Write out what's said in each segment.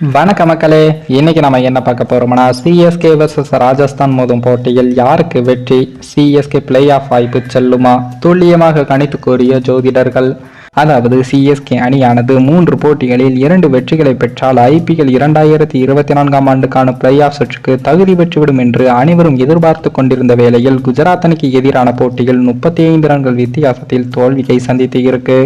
வணக்க மக்களே, இன்னைக்கு நம்ம என்ன பார்க்க போறோம்னா சிஎஸ்கே வர்சஸ் ராஜஸ்தான் மோதும் போட்டியில் யாருக்கு வெற்றி, சிஎஸ்கே பிளே ஆஃப் வாய்ப்பு செல்லுமா, துல்லியமாக கணித்து கூறிய ஜோதிடர்கள். அதாவது சிஎஸ்கே அணியானது 3 போட்டிகளில் 2 வெற்றிகளை பெற்றால் ஐபிஎல் 2024 ஆண்டுக்கான பிளே ஆஃப் சுற்றுக்கு தகுதி பெற்றுவிடும் என்று அனைவரும் எதிர்பார்த்து கொண்டிருந்த வேளையில் குஜராத் அணிக்கு எதிரான போட்டியில் 35 ரன்கள் வித்தியாசத்தில் தோல்வியை சந்தித்து இருக்கு.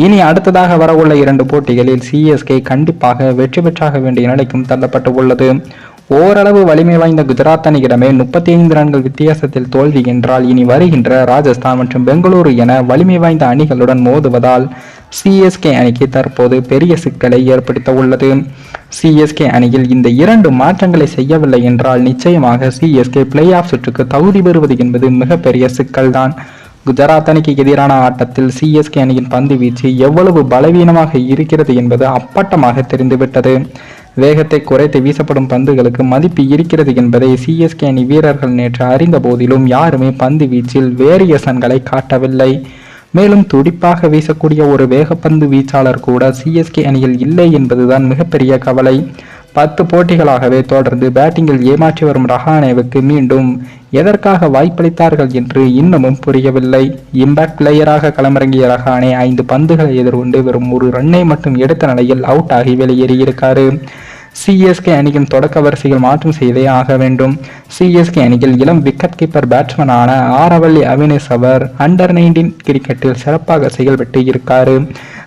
இனி அடுத்ததாக வரவுள்ள 2 போட்டிகளில் சிஎஸ்கே கண்டிப்பாக வெற்றி பெற்றாக வேண்டிய நிலைக்கும் தள்ளப்பட்டு உள்ளது. ஓரளவு வலிமை வாய்ந்த குஜராத் அணியிடமே 35 ரன்கள் வித்தியாசத்தில் தோல்வி என்றால் இனி வருகின்ற ராஜஸ்தான் மற்றும் பெங்களூரு என வலிமை வாய்ந்த அணிகளுடன் மோதுவதால் சிஎஸ்கே அணிக்கு தற்போது பெரிய சிக்கலை ஏற்படுத்த உள்ளது. சிஎஸ்கே அணியில் இந்த 2 மாற்றங்களை செய்யவில்லை என்றால் நிச்சயமாக சிஎஸ்கே பிளே ஆஃப் சுற்றுக்கு தகுதி பெறுவது என்பது மிகப்பெரிய சிக்கல்தான். குஜராத் அணிக்கு எதிரான ஆட்டத்தில் சிஎஸ்கே அணியின் பந்து வீச்சு எவ்வளவு பலவீனமாக இருக்கிறது என்பது அப்பட்டமாக தெரிந்துவிட்டது. வேகத்தை குறைத்து வீசப்படும் பந்துகளுக்கு மதிப்பு இருக்கிறது என்பதை சிஎஸ்கே அணி வீரர்கள் நேற்று அறிந்த போதிலும் யாருமே பந்து வீச்சில் வேரியேஷன்களை காட்டவில்லை. மேலும் துடிப்பாக வீசக்கூடிய ஒரு வேகப்பந்து வீச்சாளர் கூட சிஎஸ்கே அணியில் இல்லை என்பதுதான் மிகப்பெரிய கவலை. 10 போட்டிகளாகவே தொடர்ந்து பேட்டிங்கில் ஏமாற்றி வரும் ரஹானேவுக்கு மீண்டும் எதற்காக வாய்ப்பளித்தார்கள் என்று இன்னமும் புரியவில்லை. இம்பாக்ட் பிளேயராக களமிறங்கிய ரஹானே 5 பந்துகளை எதிர்கொண்டு வெறும் 1 ரன்னை மட்டும் எடுத்த நிலையில் அவுட் ஆகி வெளியேறியிருக்காரு. சிஎஸ்கே அணியின் தொடக்க வரிசையில் மாற்றம் செய்தே ஆக வேண்டும். சிஎஸ்கே அணியில் இளம் விக்கெட் கீப்பர் பேட்ஸ்மேனான ஆரவல்லி அவினேஷ் அவர் அண்டர் 19 கிரிக்கெட்டில் சிறப்பாக செயல்பட்டு இருக்காரு.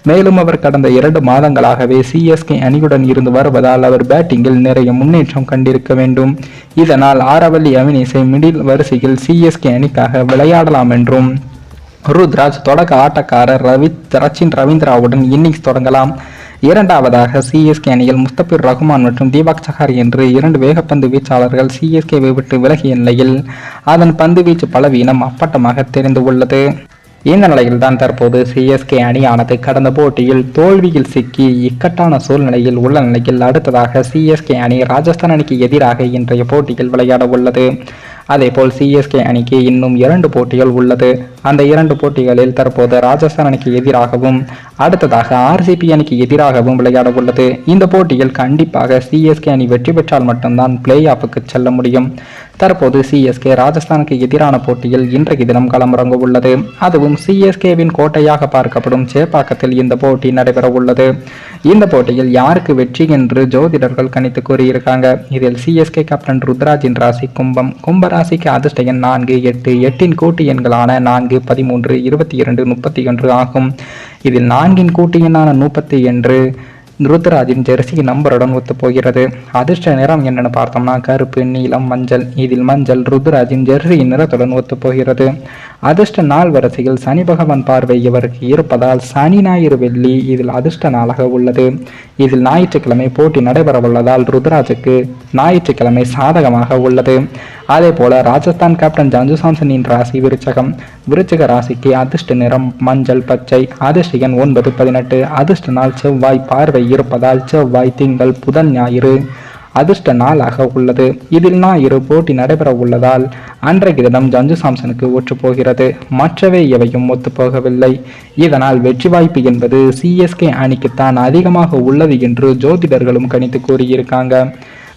மேலும் அவர் கடந்த 2 மாதங்களாகவே சிஎஸ்கே அணியுடன் இருந்து வருவதால் அவர் பேட்டிங்கில் நிறைய முன்னேற்றம் கண்டிருக்க வேண்டும். இதனால் ஆரவல்லி அவினேஷை மிடில் வரிசையில் சிஎஸ்கே அணிக்காக விளையாடலாம் என்றும் ருத்ராஜ் தொடக்க ஆட்டக்காரர் ரச்சின் ரவீந்திராவுடன் இன்னிங்ஸ் தொடங்கலாம். இரண்டாவதாக சிஎஸ்கே அணியில் முஸ்தபிர் ரஹ்மான் மற்றும் தீபக் சஹார் என்று 2 வேகப்பந்து வீச்சாளர்கள் சிஎஸ்கேவை விட்டு விலகிய நிலையில் அதன் பந்து வீச்சு பலவீனம் அப்பட்டமாக தெரிந்து உள்ளது. இந்த நிலையில் தான் தற்போது சிஎஸ்கே அணியானது கடந்த போட்டியில் தோல்வியில் சிக்கி இக்கட்டான சூழ்நிலையில் உள்ள நிலையில் அடுத்ததாக சிஎஸ்கே அணி ராஜஸ்தான் அணிக்கு எதிராக இன்றைய போட்டியில் விளையாட உள்ளது. அதேபோல் சிஎஸ்கே அணிக்கு இன்னும் 2 போட்டிகள் உள்ளது. அந்த 2 போட்டிகளில் தற்போது ராஜஸ்தான் அணிக்கு எதிராகவும் அடுத்ததாக ஆர்சிபி அணிக்கு எதிராகவும் விளையாட உள்ளது. இந்த போட்டியில் கண்டிப்பாக சிஎஸ்கே அணி வெற்றி பெற்றால் மட்டும்தான் பிளே ஆஃபுக்கு செல்ல முடியும். தற்போது சிஎஸ்கே ராஜஸ்தானுக்கு எதிரான போட்டியில் இன்றைக்கு தினம் களமிறங்க உள்ளது. அதுவும் சிஎஸ்கேவின் கோட்டையாக பார்க்கப்படும் சேப்பாக்கத்தில் இந்த போட்டி நடைபெற உள்ளது. இந்த போட்டியில் யாருக்கு வெற்றி என்று ஜோதிடர்கள் கணித்து கூறியிருக்காங்க. இதில் சிஎஸ்கே கேப்டன் ருத்ராஜின் ராசி கும்பம். கும்பராசிக்கு அதிர்ஷ்ட எண் 4, 8. 8 கூட்டு எண்களான 4, 13, 22, 31 ஆகும். இதில் 4 கூட்டு எண்ணான 31 ருத்ராஜின் ஜெர்சி நம்பருடன் ஒத்துப்போகிறது. அதிர்ஷ்ட நிறம் என்னன்னு பார்த்தோம்னா கருப்பு, நீலம், மஞ்சள். இதில் மஞ்சள் ருத்ராஜின் ஜெர்சி நிறத்துடன் ஒத்துப்போகிறது. அதிர்ஷ்ட நாள் வரிசையில் சனி பகவான் பார்வை இவருக்கு இருப்பதால் சனி, ஞாயிறு, வெள்ளி இதில் அதிர்ஷ்ட நாளாக உள்ளது. இதில் ஞாயிற்றுக்கிழமை போட்டி நடைபெற உள்ளதால் ருத்ராஜுக்கு ஞாயிற்றுக்கிழமை சாதகமாக உள்ளது. அதே போல ராஜஸ்தான் கேப்டன் சஞ்சு சாம்சனின் ராசி விருச்சகம். விருச்சக ராசிக்கு அதிர்ஷ்ட நிறம் மஞ்சள், பச்சை. அதிர்ஷ்ட எண் 9, 18. அதிர்ஷ்ட நாள் செவ்வாய் பார்வை இருப்பதால் செவ்வாய், திங்கள், புதன், ஞாயிறு அதிர்ஷ்ட நாளாக உள்ளது. இதில் ஞாயிறு போட்டி நடைபெற உள்ளதால் அன்றைய தினம் சஞ்சு சாம்சனுக்கு ஒற்றுப்போகிறது. மற்றவை எவையும் ஒத்துப்போகவில்லை. இதனால் வெற்றி வாய்ப்பு என்பது சிஎஸ்கே அணிக்குத்தான் அதிகமாக உள்ளது என்று ஜோதிடர்களும் கணித்து கூறியிருக்காங்க.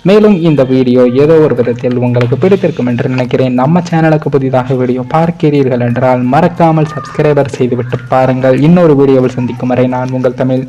மேலும் இந்த வீடியோ ஏதோ ஒரு விதத்தில் உங்களுக்கு பிடித்திருக்கும் என்று நினைக்கிறேன். நம்ம சேனலுக்கு புதிதாக வீடியோ பார்க்கிறீர்கள் என்றால் மறக்காமல் சப்ஸ்கிரைபர் செய்துவிட்டு பாருங்கள். இன்னொரு வீடியோவில் சந்திக்கும் வரை நான் உங்கள் தமிழ்.